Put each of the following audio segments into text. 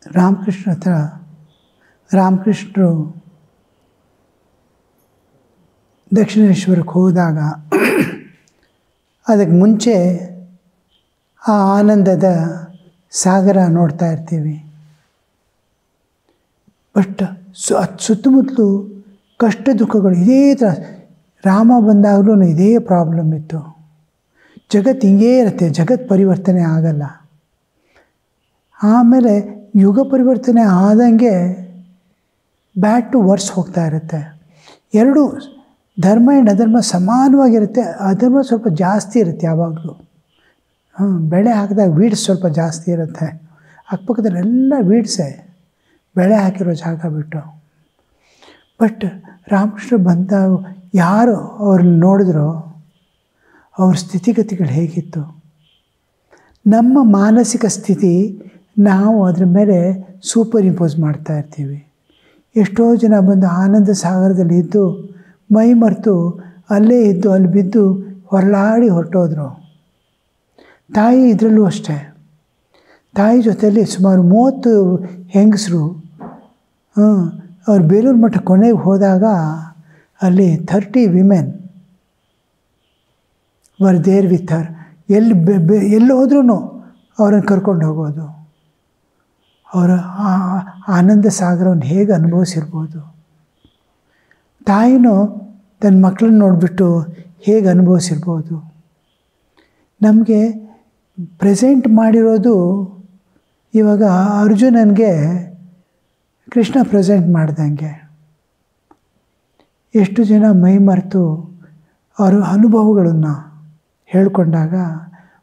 ರಾಮಕೃಷ್ಣ ಹತ್ರ ರಾಮಕೃಷ್ಣರು ದಕ್ಷಿಣೇಶ್ವರಕ್ಕೆ ಹೋದಾಗ ಅದಕ್ಕೆ ಮುಂಚೆ ಆ ಆನಂದದ ಸಾಗರ ನೋಡ್ತಾ ಇರ್ತೀವಿ. ಬಟ್ ಸುತ್ತಮುತ್ತಲು ಕಷ್ಟ ದುಃಖಗಳು ಇದೇ ಥರ. ರಾಮ ಬಂದಾಗಲೂ ಇದೇ ಪ್ರಾಬ್ಲಮ್ ಇತ್ತು. ಜಗತ್ತು ಹಿಂಗೇ ಇರುತ್ತೆ, ಜಗತ್ತು ಪರಿವರ್ತನೆ ಆಗಲ್ಲ. ಆಮೇಲೆ ಯುಗ ಪರಿವರ್ತನೆ ಆದಂಗೆ ಬ್ಯಾಡ್ ಟು ವರ್ಸ್ ಹೋಗ್ತಾ ಇರುತ್ತೆ. ಎರಡೂ ಧರ್ಮ ಆ್ಯಂಡ್ ಅಧರ್ಮ ಸಮಾನವಾಗಿರುತ್ತೆ. ಅಧರ್ಮ ಸ್ವಲ್ಪ ಜಾಸ್ತಿ ಇರುತ್ತೆ ಯಾವಾಗಲೂ. ಬೆಳೆ ಹಾಕಿದಾಗ ವೀಡ್ಸ್ ಸ್ವಲ್ಪ ಜಾಸ್ತಿ ಇರುತ್ತೆ. ಅಕ್ಕಪಕ್ಕದಲ್ಲೆಲ್ಲ ವೀಡ್ಸೆ, ಬೆಳೆ ಹಾಕಿರೋ ಜಾಗ ಬಿಟ್ಟು. ಬಟ್ ರಾಮಕೃಷ್ಣ ಬಂದಾಗ ಯಾರು ಅವ್ರನ್ನ ನೋಡಿದ್ರೋ ಅವ್ರ ಸ್ಥಿತಿಗತಿಗಳು ಹೇಗಿತ್ತು, ನಮ್ಮ ಮಾನಸಿಕ ಸ್ಥಿತಿ ನಾವು ಅದ್ರ ಮೇಲೆ ಸೂಪರ್ ಇಂಪೋಸ್ ಮಾಡ್ತಾ ಇರ್ತೀವಿ. ಎಷ್ಟೋ ಜನ ಬಂದು ಆನಂದ ಸಾಗರದಲ್ಲಿ ಇದ್ದು ಮೈ ಮರೆತು ಅಲ್ಲೇ ಇದ್ದು ಅಲ್ಲಿ ಬಿದ್ದು ಹೊರಳಾಡಿ ಹೊರಟೋದ್ರು. ತಾಯಿ ಇದರಲ್ಲೂ ಅಷ್ಟೇ. ತಾಯಿ ಜೊತೆಯಲ್ಲಿ ಸುಮಾರು 30 ಹೆಂಗಸರು ಅವ್ರು ಬೇಲೂರು ಮಠ ಕೊನೆಗೆ ಹೋದಾಗ ಅಲ್ಲಿ 30 women were there with her. ಎಲ್ಲಿ ಹೋದ್ರೂ ಅವ್ರನ್ನ ಕರ್ಕೊಂಡು ಹೋಗೋದು. ಅವರ ಆನಂದ ಸಾಗರವನ್ನು ಹೇಗೆ ಅನುಭವಿಸಿರ್ಬೋದು. ತಾಯಿನೂ ತನ್ನ ಮಕ್ಕಳನ್ನ ನೋಡಿಬಿಟ್ಟು ಹೇಗೆ ಅನುಭವಿಸಿರ್ಬೋದು. ನಮಗೆ ಪ್ರೆಸೆಂಟ್ ಮಾಡಿರೋದು ಇವಾಗ ಅರ್ಜುನನಿಗೆ ಕೃಷ್ಣ ಪ್ರೆಸೆಂಟ್ ಮಾಡ್ದಂಗೆ. ಎಷ್ಟು ಜನ ಮೈ ಮರೆತು ಅವರ ಅನುಭವಗಳನ್ನು ಹೇಳ್ಕೊಂಡಾಗ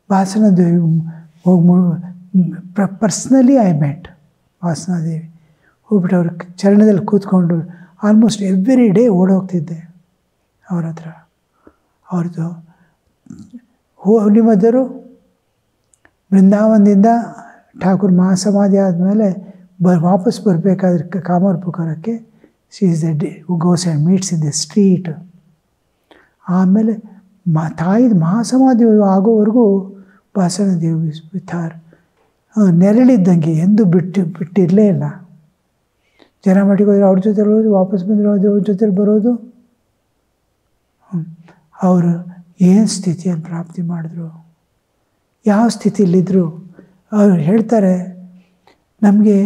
ವಾಸನಾದೇವಿ ಪರ್ಸ್ನಲಿ ಐ ಮೆಟ್ ವಾಸನಾದೇವಿ. ಹೋಗ್ಬಿಟ್ಟು ಅವ್ರ ಚರಣದಲ್ಲಿ ಕೂತ್ಕೊಂಡು ಆಲ್ಮೋಸ್ಟ್ ಎವ್ರಿ ಡೇ ಓಡೋಗ್ತಿದ್ದೆ ಅವ್ರ ಹತ್ರ. ಅವ್ರದ್ದು ನಿಮ್ಮದರು ಬೃಂದಾವನದಿಂದ ಠಾಕೂರ್ ಮಹಾಸಮಾಧಿ ಆದಮೇಲೆ ವಾಪಸ್ ಬರಬೇಕಾದ್ರೆ ಕಾಮರ್ ಪುಕಾರಕ್ಕೆ she is the day goes and meets in the street. ಆಮೇಲೆ ತಾಯಿದ ಮಹಾಸಮಾಧಿ ಆಗೋವರೆಗೂ ವಾಸನಾದೇವಿ ವಿತ್ ಹರ್ ನೆರಳಿದ್ದಂಗೆ ಎಂದು ಬಿಟ್ಟಿರಲೇ ಇಲ್ಲ. ಜನ ಮಟ್ಟಿಗೆ ಹೋದ್ರೆ ಅವ್ರ ಜೊತೆ ಬರೋದು, ವಾಪಸ್ ಬಂದರೆ ಅವ್ರ ಜೊತೆಲಿ ಬರೋದು. ಅವರು ಏನು ಸ್ಥಿತಿಯನ್ನು ಪ್ರಾಪ್ತಿ ಮಾಡಿದ್ರು, ಯಾವ ಸ್ಥಿತಿಯಲ್ಲಿದ್ದರು. ಅವ್ರು ಹೇಳ್ತಾರೆ, ನಮಗೆ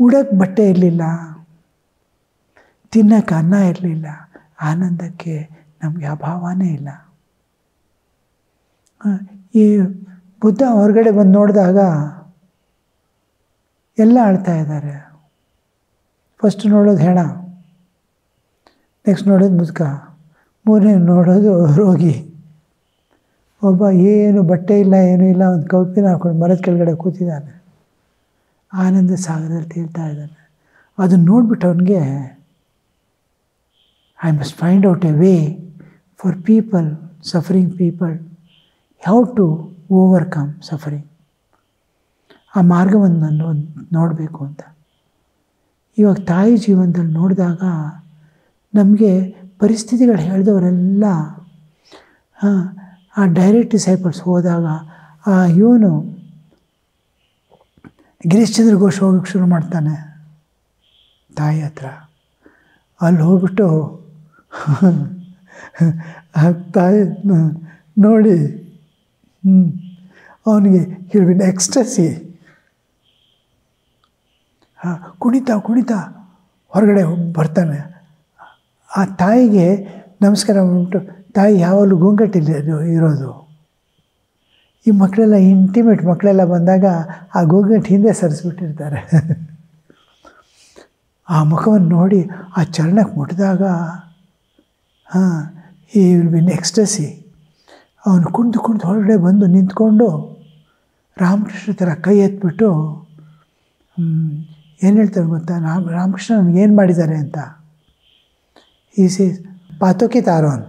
ಉಡೋಕ್ಕೆ ಬಟ್ಟೆ ಇರಲಿಲ್ಲ, ತಿನ್ನೋಕ್ಕೆ ಅನ್ನ ಇರಲಿಲ್ಲ, ಆನಂದಕ್ಕೆ ನಮಗೆ ಅಭಾವನೇ ಇಲ್ಲ. ಈ ಬುದ್ಧ ಹೊರಗಡೆ ಬಂದು ನೋಡಿದಾಗ ಎಲ್ಲ ಆಳ್ತಾ ಇದ್ದಾರೆ. ಫಸ್ಟ್ ನೋಡೋದು ಹೆಣ, ನೆಕ್ಸ್ಟ್ ನೋಡೋದು ಮುದುಕ, ಮೂರನೇ ನೋಡೋದು ರೋಗಿ. ಒಬ್ಬ ಏನು ಬಟ್ಟೆ ಇಲ್ಲ ಏನೂ ಇಲ್ಲ, ಒಂದು ಕೌಪಿನ ಹಾಕೊಂಡು ಮರದ ಕೆಳಗಡೆ ಕೂತಿದ್ದಾನೆ, ಆನಂದ ಸಾಗರದಲ್ಲಿ ತೇಲ್ತಾ ಇದ್ದಾನೆ. ಅದನ್ನು ನೋಡ್ಬಿಟ್ಟು ಅವನಿಗೆ I must find out a way for people, suffering people, how to overcome suffering. ಆ ಮಾರ್ಗವನ್ನು ನಾನು ನೋಡಬೇಕು ಅಂತ. ಇವಾಗ ತಾಯಿ ಜೀವನದಲ್ಲಿ ನೋಡಿದಾಗ ನಮಗೆ ಪರಿಸ್ಥಿತಿಗಳು ಹೇಳಿದವರೆಲ್ಲ ಆ ಡೈರೆಕ್ಟ್ ಡಿಸೈಪಲ್ಸ್ ಹೋದಾಗ ಇವನು ಗಿರೀಶ್ ಚಂದ್ರ ಘೋಷ್ ಹೋಗೋಕ್ಕೆ ಶುರು ಮಾಡ್ತಾನೆ ತಾಯಿ ಹತ್ರ. ಅಲ್ಲಿ ಹೋಗ್ಬಿಟ್ಟು ಆ ತಾಯಿ ನೋಡಿ ಅವನಿಗೆ ಹಿಲ್ ಎಕ್ಸ್ಟಸಿ, ಕುಣಿತಾ ಕುಣಿತಾ ಹೊರಗಡೆ ಬರ್ತಾನೆ. ಆ ತಾಯಿಗೆ ನಮಸ್ಕಾರ ಮಾಡ್ಬಿಟ್ಟು, ತಾಯಿ ಯಾವಾಗಲೂ ಗೋಂಗಟ್ಟಿಲ್ಲ ಇರೋದು. ಈ ಮಕ್ಕಳೆಲ್ಲ ಇಂಟಿಮೇಟ್ ಮಕ್ಕಳೆಲ್ಲ ಬಂದಾಗ ಆ ಗೋಂಗಟ್ಟು ಹಿಂದೆ ಸರಿಸ್ಬಿಟ್ಟಿರ್ತಾರೆ. ಆ ಮುಖವನ್ನು ನೋಡಿ ಆ ಚರಣಕ್ಕೆ ಮುಟ್ಟಿದಾಗ ಈ ವಿಲ್ ಬಿ ಎಕ್ಸ್ಟಸಿ. ಅವನು ಕುಣಿದು ಹೊರಗಡೆ ಬಂದು ನಿಂತ್ಕೊಂಡು ರಾಮಕೃಷ್ಣ ಥರ ಕೈ ಎತ್ಬಿಟ್ಟು ಏನು ಹೇಳ್ತಾರೆ ಗೊತ್ತಾ, ರಾಮಕೃಷ್ಣ ನನಗೇನು ಮಾಡಿದ್ದಾರೆ ಅಂತ. ಈಸ್ ಈಸ್ ಪಾತೋಕಿ ತಾರೋನ್.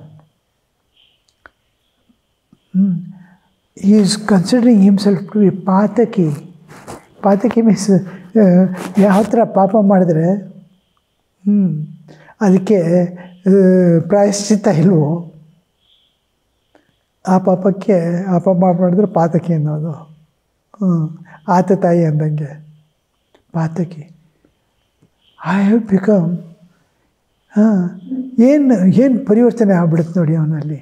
he is considering himself to be ಪಾತಕಿ. ಪಾತಕಿ ಮೀನ್ಸ್ ಯಾವ ಥರ ಪಾಪ ಮಾಡಿದ್ರೆ ಅದಕ್ಕೆ ಪ್ರಾಯಶ್ಚಿತ್ತ ಇಲ್ವೋ, ಆ ಪಾಪಕ್ಕೆ ಆ ಪಾಪ ಮಾಡಿದ್ರೆ ಪಾತಕಿ ಅನ್ನೋದು. ಆತ ತಾಯಿ ಅಂದಂಗೆ ಪಾತಕಿ. ಐ ಹ್ಯಾವ್ ಬಿಕಮ್ ಏನು ಪರಿವರ್ತನೆ ಆಗ್ಬಿಡುತ್ತೆ ನೋಡಿ ಅವನಲ್ಲಿ.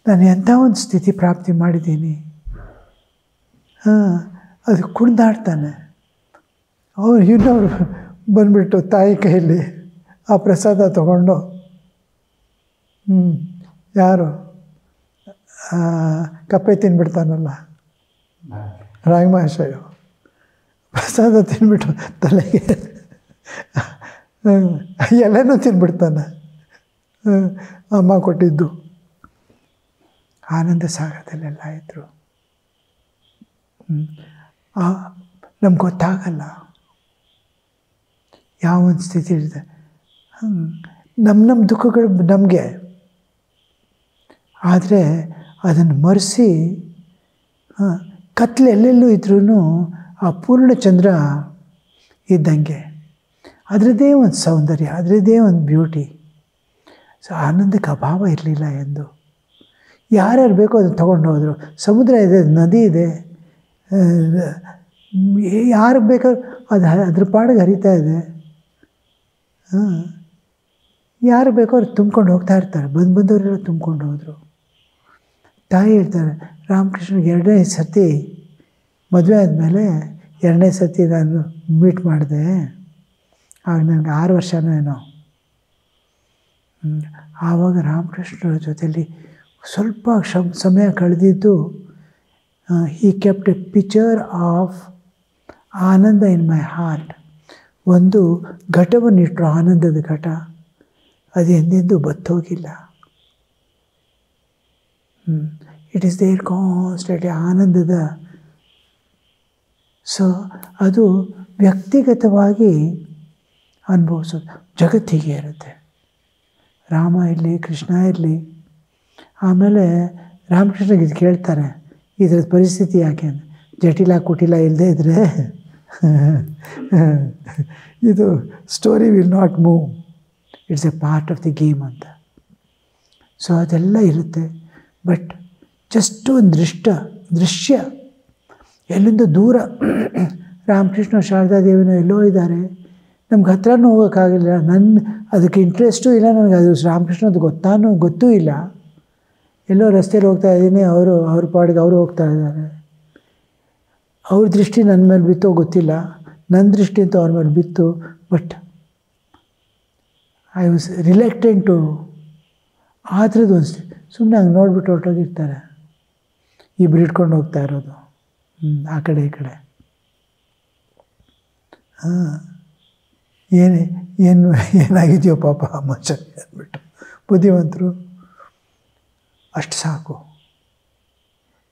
ನಾನು ಎಂಥ ಒಂದು ಸ್ಥಿತಿ ಪ್ರಾಪ್ತಿ ಮಾಡಿದ್ದೀನಿ. ಅದು ಕುಣಿದಾಡ್ತಾನೆ. ಇನ್ನೊರು ಬಂದುಬಿಟ್ಟು ತಾಯಿ ಕೈಯಲ್ಲಿ ಆ ಪ್ರಸಾದ ತಗೊಂಡು ಯಾರು ಕಪ್ಪೆ ತಿನ್ಬಿಡ್ತಾನಲ್ಲ ರಾಗಮಾಶಯ, ಪ್ರಸಾದ ತಿನ್ಬಿಟ್ಟು ತಲೆಗೆ ಎಲ್ಲನೂ ತಿನ್ಬಿಡ್ತಾನೆ. ಅಮ್ಮ ಕೊಟ್ಟಿದ್ದು ಆನಂದ ಸಾಗರದಲ್ಲೆಲ್ಲ ಇದ್ದರು. ನಮ್ಗೆ ಗೊತ್ತಾಗಲ್ಲ ಯಾವ ಒಂದು ಸ್ಥಿತಿ ಇರುತ್ತೆ. ನಮ್ಮ ದುಃಖಗಳು ನಮಗೆ, ಆದರೆ ಅದನ್ನು ಮರೆಸಿ ಕತ್ಲೆ ಎಲ್ಲೆಲ್ಲೂ ಇದ್ರೂ ಆ ಪೂರ್ಣಚಂದ್ರ ಇದ್ದಂಗೆ ಅದರದ್ದೇ ಒಂದು ಸೌಂದರ್ಯ, ಅದರದ್ದೇ ಒಂದು ಬ್ಯೂಟಿ. ಸೊ ಆನಂದಕ್ಕೆ ಅಭಾವ ಇರಲಿಲ್ಲ ಎಂದು. ಯಾರ್ಯಾರು ಬೇಕೋ ಅದನ್ನು ತೊಗೊಂಡು ಹೋದರು. ಸಮುದ್ರ ಇದೆ, ನದಿ ಇದೆ, ಯಾರು ಬೇಕೋ ಅದ್ರ ಪಾಡಿಗೆ ಹರಿತಾ ಇದೆ. ಯಾರು ಬೇಕೋ ಅವ್ರು ತುಂಬ್ಕೊಂಡು ಹೋಗ್ತಾ ಇರ್ತಾರೆ. ಬಂದವರೆಲ್ಲ ತುಂಬ್ಕೊಂಡು ಹೋದರು. ತಾಯಿ ಹೇಳ್ತಾರೆ, ರಾಮಕೃಷ್ಣನಿಗೆ 2ನೇ ಸತಿ ಮದುವೆ ಆದಮೇಲೆ 2ನೇ ಸತಿ ನಾನು ಮೀಟ್ ಮಾಡಿದೆ. ಆಗ ನನಗೆ 6 ವರ್ಷನೋ ಏನೋ. ಆವಾಗ ರಾಮಕೃಷ್ಣರ ಜೊತೆಯಲ್ಲಿ ಸ್ವಲ್ಪ ಸಮಯ ಕಳೆದಿದ್ದು. He kept a picture of ananda in my heart. ಒಂದು ಘಟವನ್ನಿಟ್ಟರು, ಆನಂದದ ಘಟ. ಅದು ಎಂದೆಂದೂ ಬತ್ತೋಗಿಲ್ಲ. ಇಟ್ ಈಸ್ ದೇರ್ ಕಾನ್ಸ್ಟೆಂಟ್ಲಿ ಆನಂದದ. ಸೊ ಅದು ವ್ಯಕ್ತಿಗತವಾಗಿ ಅನುಭವಿಸೋದು. ಜಗತ್ತಿಗೆ ಇರುತ್ತೆ. ರಾಮ ಇರಲಿ, ಕೃಷ್ಣ ಇರಲಿ. ಆಮೇಲೆ ರಾಮಕೃಷ್ಣಗೆ ಇದು ಕೇಳ್ತಾರೆ, ಇದರ ಪರಿಸ್ಥಿತಿ ಯಾಕೆ ಅಂದರೆ, ಜಟಿಲ ಕುಟಿಲ ಇಲ್ಲದೆ ಇದ್ದರೆ ಇದು story will not move, it's A part of the game ಅಂತ. ಸೊ ಅದೆಲ್ಲ ಇರುತ್ತೆ. ಬಟ್ ಜಸ್ಟ್ ಒಂದು ದೃಶ್ಯ ಎಲ್ಲಿಂದ ದೂರ ರಾಮಕೃಷ್ಣ ಶಾರದಾದೇವಿನೋ ಎಲ್ಲೋ ಇದ್ದಾರೆ, ನಮ್ಗೆ ಹತ್ರನೂ ಹೋಗೋಕ್ಕಾಗಿಲ್ಲ. ಅದಕ್ಕೆ ಇಂಟ್ರೆಸ್ಟೂ ಇಲ್ಲ ನನಗೆ. ಅದು ರಾಮಕೃಷ್ಣದ್ದು ಗೊತ್ತೂ ಇಲ್ಲ. ಎಲ್ಲೋ ರಸ್ತೆಯಲ್ಲಿ ಹೋಗ್ತಾ ಇದ್ದೀನಿ, ಅವ್ರ ಪಾಡಿಗೆ ಅವರು ಹೋಗ್ತಾ ಇದ್ದಾರೆ. ಅವ್ರ ದೃಷ್ಟಿ ನನ್ನ ಮೇಲೆ ಬಿತ್ತೋ ಗೊತ್ತಿಲ್ಲ, ನನ್ನ ದೃಷ್ಟಿ ಅಂತೂ ಅವ್ರ ಮೇಲೆ ಬಿತ್ತು. ಬಟ್ ಐ ವಾಸ್ ರಿಲೆಕ್ಟೆಂಟ್ ಟು ಆ ಥರದ್ದು ಒಂದು ಸುಮ್ಮನೆ ಹಂಗೆ ನೋಡಿಬಿಟ್ಟು ಹೊರಟೋಗಿರ್ತಾರೆ. ಇಬ್ಬರು ಇಟ್ಕೊಂಡು ಹೋಗ್ತಾ ಇರೋದು ಆ ಕಡೆ ಈ ಕಡೆ. ಏನಾಗಿದೆಯೋ ಪಾಪ ಮನುಷ್ಯನಿಗೆ ಅಂದ್ಬಿಟ್ಟು ಬುದ್ಧಿವಂತರು. ಅಷ್ಟು ಸಾಕು.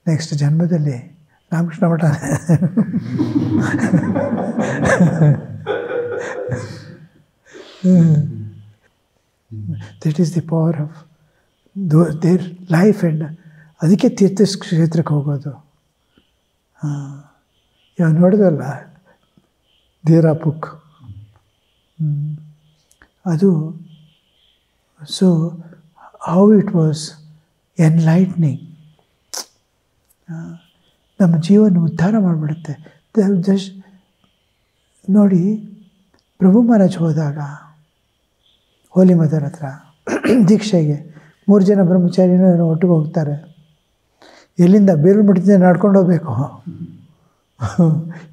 ನೆಕ್ಸ್ಟ್ ಜನ್ಮದಲ್ಲಿ Ramakrishna Math. That is the power of their life. And ಅದಕ್ಕೆ ತೀರ್ಥ ಕ್ಷೇತ್ರಕ್ಕೆ ಹೋಗೋದು. ಇವಾಗ ನೋಡಿದ್ವಲ್ಲ ದೇರಾ ಬುಕ್, ಅದು. So how it was ಎನ್ಲೈಟ್ನಿಂಗ್. ನಮ್ಮ ಜೀವನ ಉದ್ಧಾರ ಮಾಡಿಬಿಡುತ್ತೆ. ನೋಡಿ, ಪ್ರಭು ಮಹಾರಾಜ್ ಹೋದಾಗ ಹೋಲಿ ಮದರ್ ಹತ್ರ ದೀಕ್ಷೆಗೆ 3 ಜನ ಬ್ರಹ್ಮಚಾರಿನೂ ಏನೋ ಒಟ್ಟಿಗೆ ಹೋಗ್ತಾರೆ. ಎಲ್ಲಿಂದ ಬೇಲೂರುಮಠದಿಂದ ನಡ್ಕೊಂಡು ಹೋಗ್ಬೇಕು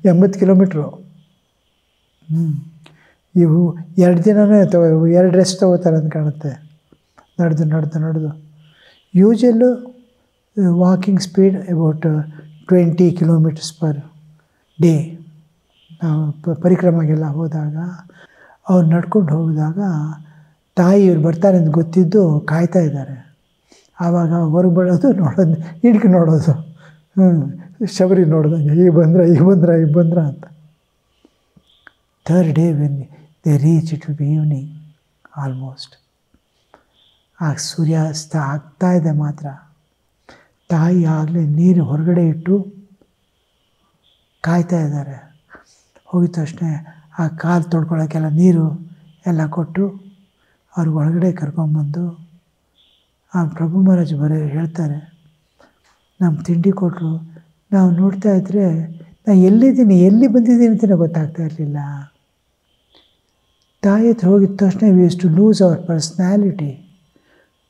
80 ಕಿಲೋಮೀಟ್ರು. ಇವು 2 ದಿನವೇ 2 ರೆಸ್ಟ್ ತೊಗೋತಾರೆ ಅಂತ ಕಾಣುತ್ತೆ. ನಡೆದು usually walking speed about 20 kilometres per day. ನಾವು ಪರಿಕ್ರಮಗೆಲ್ಲ ಹೋದಾಗ ಅವ್ರು ನಡ್ಕೊಂಡು ಹೋಗಿದಾಗ ತಾಯಿ ಇವ್ರು ಬರ್ತಾರೆ ಅಂತ ಗೊತ್ತಿದ್ದು ಕಾಯ್ತಾ ಇದ್ದಾರೆ. ಆವಾಗ ಹೊರಗೆ ಬರೋದು, ನೋಡೋದು, ಹಿಡ್ಕಿ ನೋಡೋದು, ಶಬರಿ ನೋಡ್ದಂಗೆ ಈಗ ಬಂದ್ರ ಅಂತ. 3rd day when they reach, it will be evening almost. ಆಗ ಸೂರ್ಯಾಸ್ತ ಆಗ್ತಾಯಿದೆ. ಮಾತ್ರ ತಾಯಿ ಆಗಲೇ ನೀರು ಹೊರಗಡೆ ಇಟ್ಟು ಕಾಯ್ತಾ ಇದ್ದಾರೆ. ಹೋಗಿದ ತಕ್ಷಣ ಆ ಕಾಲು ತೊಳ್ಕೊಳ್ಳೋಕ್ಕೆಲ್ಲ ನೀರು ಎಲ್ಲ ಕೊಟ್ಟು ಅವ್ರಿಗೆ ಒಳಗಡೆ ಕರ್ಕೊಂಬಂದು ಆ ಪ್ರಭು ಮಹಾರಾಜ್ ಹೇಳ್ತಾರೆ, ನಮ್ಮ ತಿಂಡಿ ಕೊಟ್ಟರು. ನಾವು ನೋಡ್ತಾ ಇದ್ದರೆ ನಾನು ಎಲ್ಲಿದ್ದೀನಿ, ಎಲ್ಲಿ ಬಂದಿದ್ದೀನಿ ಅಂತಲೇ ಗೊತ್ತಾಗ್ತಾ ಇರಲಿಲ್ಲ. ತಾಯಿ ಹತ್ರ ಹೋಗಿದ ತಕ್ಷಣ we used to lose our personality.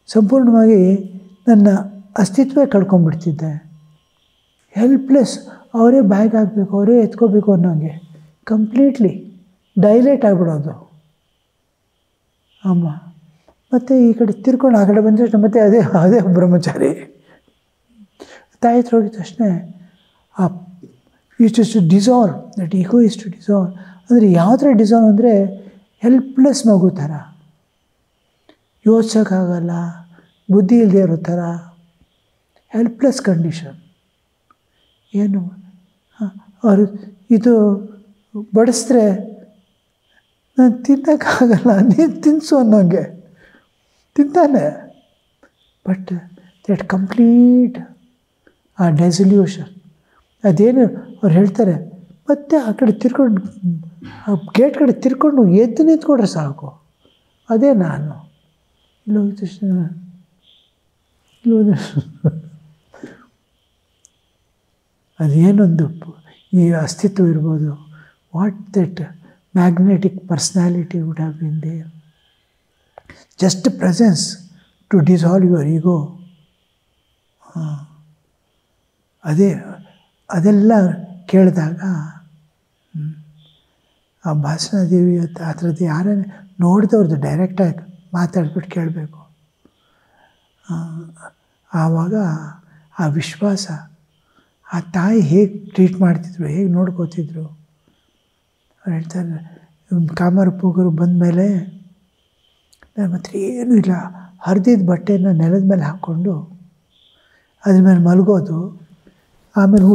ಸಂಪೂರ್ಣವಾಗಿ ನನ್ನ ಅಸ್ತಿತ್ವ ಕಳ್ಕೊಂಡ್ಬಿಡ್ತಿದ್ದೆ. ಹೆಲ್ಪ್ಲೆಸ್, ಅವರೇ ಬ್ಯಾಗ್ ಹಾಕಬೇಕು, ಅವರೇ ಎತ್ಕೋಬೇಕು ಅನ್ನೋಂಗೆ ಕಂಪ್ಲೀಟ್ಲಿ ಡೈಲೇಟ್ ಆಗಿಬಿಡೋದು ಅಮ್ಮ. ಮತ್ತು ಈ ಕಡೆ ತಿರ್ಕೊಂಡು ಆ ಕಡೆ ಬಂದ ತಕ್ಷಣ ಮತ್ತೆ ಅದೇ ಬ್ರಹ್ಮಚಾರಿ. ತಾಯಿ ಹತ್ರ ಹೋಗಿದ ತಕ್ಷಣ ಆ is to dissolve, that ego is to dissolve. ಅಂದರೆ ಯಾವ ಥರ ಡಿಸಾಲ್ವ್ ಅಂದರೆ ಹೆಲ್ಪ್ಲೆಸ್ ಮಗು ಥರ, ಯೋಚಿಸೋಕ್ಕಾಗಲ್ಲ, ಬುದ್ಧಿ ಇಲ್ಲದೆ ಇರೋ ಥರ ಹೆಲ್ಪ್ಲೆಸ್ ಕಂಡೀಷನ್. ಏನು ಅವರು ಇದು ಬಡಿಸಿದ್ರೆ ನಾನು ತಿನ್ನೋಕ್ಕಾಗಲ್ಲ, ನೀನು ತಿನ್ನಿಸು ಅನ್ನೋಂಗೆ ತಿಂತಾನೆ. ಬಟ್ ದಟ್ ಕಂಪ್ಲೀಟ್ ಆ ಡೆಸಲ್ಯೂಷನ್, ಅದೇನು ಅವ್ರು ಹೇಳ್ತಾರೆ, ಮತ್ತೆ ಆ ಕಡೆ ತಿರ್ಕೊಂಡು ಆ ಗೇಟ್ ಕಡೆ ತಿರ್ಕೊಂಡು ಎದ್ದು ನಿಂತ್ಕೊಂಡ್ರೆ ಸಾಕು, ಅದೇ ನಾನು. ಇಲ್ಲೋಗಿದ ತಕ್ಷಣ ಅದೇನೊಂದು ಈ ಅಸ್ತಿತ್ವ ಇರ್ಬೋದು. What that magnetic personality would have been there. Just presence to dissolve your ego. ಅದೆಲ್ಲ ಕೇಳಿದಾಗ ಆ ಭಾಸನಾದೇವಿ ಆ ಥರದ್ದು ಯಾರೇ ನೋಡಿದವ್ರದ್ದು ಡೈರೆಕ್ಟಾಗಿ ಮಾತಾಡ್ಬಿಟ್ಟು ಕೇಳಬೇಕು. ಆವಾಗ ಆ ವಿಶ್ವಾಸ, ಆ ತಾಯಿ ಹೇಗೆ ಟ್ರೀಟ್ ಮಾಡ್ತಿದ್ರು, ಹೇಗೆ ನೋಡ್ಕೋತಿದ್ರು. ಅವ್ರು ಹೇಳ್ತಾರೆ, ಕಾಮರು ಪೂಗರು ಬಂದಮೇಲೆ ನನ್ನ ಹತ್ರ ಏನೂ ಇಲ್ಲ, ಹರಿದಿದ್ದ ಬಟ್ಟೆನ ನೆಲದ ಮೇಲೆ ಹಾಕ್ಕೊಂಡು ಅದ್ರ ಮೇಲೆ ಮಲಗೋದು. ಆಮೇಲೆ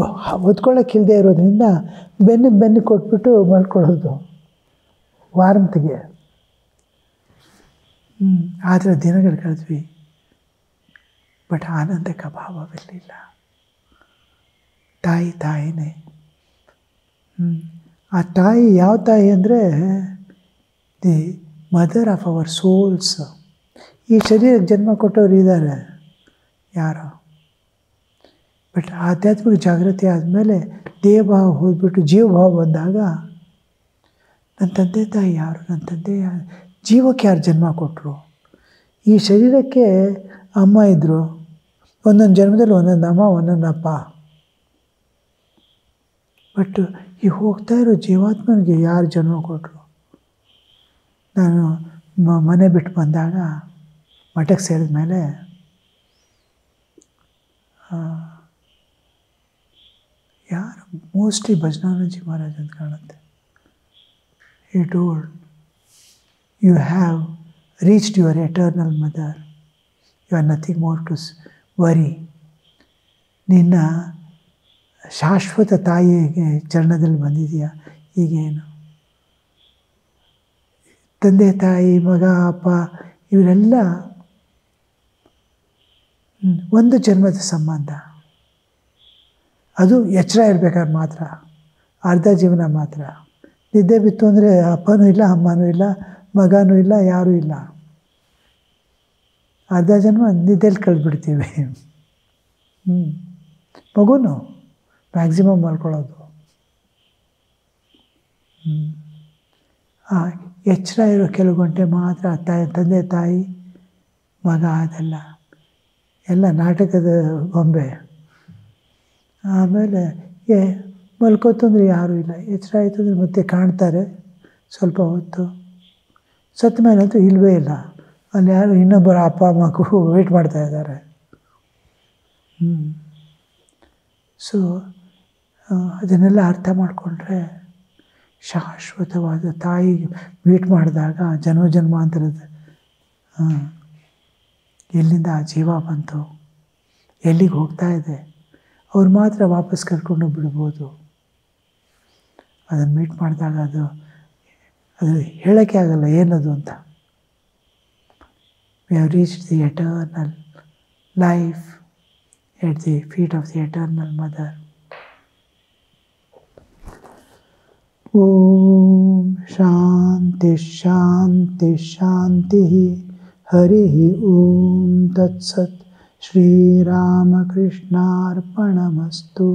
ಹೊತ್ಕೊಳ್ಳೋಕ್ಕಿಲ್ಲದೆ ಇರೋದ್ರಿಂದ ಬೆನ್ನು ಕೊಟ್ಬಿಟ್ಟು ಮಲ್ಕೊಳ್ಳೋದು ವಾರಂತಿಗೆ. ಆ ಥರ ದಿನಗಳು ಕಳೆದ್ವಿ. ಬಟ್ ಆನಂದಕ್ಕೆ ಅಭಾವವಿರಲಿಲ್ಲ. ತಾಯಿನೇ. ಆ ತಾಯಿ ಯಾವ ತಾಯಿ ಅಂದರೆ the mother of our souls. ಈ ಶರೀರಕ್ಕೆ ಜನ್ಮ ಕೊಟ್ಟವ್ರು ಇದ್ದಾರೆ ಯಾರೋ. ಬಟ್ ಆಧ್ಯಾತ್ಮಿಕ ಜಾಗೃತಿ ಆದಮೇಲೆ ದೇಹಭಾವ ಹೋಗ್ಬಿಟ್ಟು ಜೀವಭಾವ ಬಂದಾಗ ನನ್ನ ತಂದೆ ತಾಯಿ ಯಾರು, ನನ್ನ ತಂದೆ ಜೀವಕ್ಕೆ ಯಾರು ಜನ್ಮ ಕೊಟ್ಟರು. ಈ ಶರೀರಕ್ಕೆ ಅಮ್ಮ ಇದ್ದರು, ಒಂದೊಂದು ಜನ್ಮದಲ್ಲಿ ಒಂದೊಂದು ಅಮ್ಮ ಒಂದೊಂದು ಅಪ್ಪ. ಬಟ್ ಈ ಹೋಗ್ತಾ ಇರೋ ಜೀವಾತ್ಮನಿಗೆ ಯಾರು ಜನ್ಮ ಕೊಟ್ಟರು. ನಾನು ಮನೆ ಬಿಟ್ಟು ಬಂದಾಗ ಮಠಕ್ಕೆ ಸೇರಿದ ಮೇಲೆ ಯಾರು ಮೋಸ್ಟ್ಲಿ ಭಜನಾನಂದಜಿ ಮಹಾರಾಜ್ ಅಂತ ಕಾಣುತ್ತೆ. He told, you have reached your eternal mother. You have nothing more to worry. ನಿನ್ನ ಶಾಶ್ವತ ತಾಯಿಗೆ ಚರಣದಲ್ಲಿ ಬಂದಿದೆಯಾ, ಈಗೇನು. ತಂದೆ ತಾಯಿ ಮಗ ಅಪ್ಪ ಇವರೆಲ್ಲ ಒಂದು ಜನ್ಮದ ಸಂಬಂಧ. ಅದು ಎಚ್ಚರ ಇರಬೇಕಾದ್ರೆ ಮಾತ್ರ, ಅರ್ಧ ಜೀವನ ಮಾತ್ರ. ನಿದ್ದೆ ಬಿತ್ತು ಅಂದರೆ ಅಪ್ಪನೂ ಇಲ್ಲ, ಅಮ್ಮನೂ ಇಲ್ಲ, ಮಗನೂ ಇಲ್ಲ, ಯಾರೂ ಇಲ್ಲ. ಅರ್ಧ ಜನ್ಮ ನಿದ್ದೆಯಲ್ಲಿ ಕಳೆದ್ಬಿಡ್ತೀವಿ. ಮಗುನು ಮ್ಯಾಕ್ಸಿಮಮ್ ಮಲ್ಕೊಳ್ಳೋದು. ಎಚ್ಚರ ಇರೋ ಕೆಲವು ಗಂಟೆ ಮಾತ್ರ ತಂದೆ ತಾಯಿ ಮಗ, ಅದೆಲ್ಲ ಎಲ್ಲ ನಾಟಕದ ಗೊಂಬೆ. ಆಮೇಲೆ ಮಲ್ಕೋತಂದ್ರೆ ಯಾರೂ ಇಲ್ಲ. ಎಚ್ಚರ ಆಯಿತು ಅಂದರೆ ಮತ್ತೆ ಕಾಣ್ತಾರೆ ಸ್ವಲ್ಪ ಹೊತ್ತು. ಸತ್ತ ಮೇಲಂತೂ ಇಲ್ಲವೇ ಇಲ್ಲ. ಅಲ್ಲಿ ಯಾರು ಇನ್ನೊಬ್ಬರ ಅಪ್ಪ ಮಗು ವೇಟ್ ಮಾಡ್ತಾಯಿದ್ದಾರೆ. ಸೊ ಅದನ್ನೆಲ್ಲ ಅರ್ಥ ಮಾಡಿಕೊಂಡ್ರೆ ಶಾಶ್ವತವಾದ ತಾಯಿಗೆ ಮೀಟ್ ಮಾಡಿದಾಗ ಜನ್ಮಾಂತರದ ಎಲ್ಲಿಂದ ಆ ಜೀವ ಬಂತು, ಎಲ್ಲಿಗೆ ಹೋಗ್ತಾ ಇದೆ, ಅವ್ರು ಮಾತ್ರ ವಾಪಸ್ ಕರ್ಕೊಂಡು ಬಿಡ್ಬೋದು. ಅದನ್ನು ಮೀಟ್ ಮಾಡಿದಾಗ ಅದು ಹೇಳೋಕ್ಕೆ ಆಗಲ್ಲ ಏನದು ಅಂತ. We have reached the eternal life at the feet of the eternal mother. ಓಂ ಶಾಂತಿ ಶಾಂತಿ ಶಾಂತಿ. ಹರಿ ಓಂ ತತ್ಸತ್. ಶ್ರೀರಾಮಕೃಷ್ಣಾರ್ಪಣಮಸ್ತು.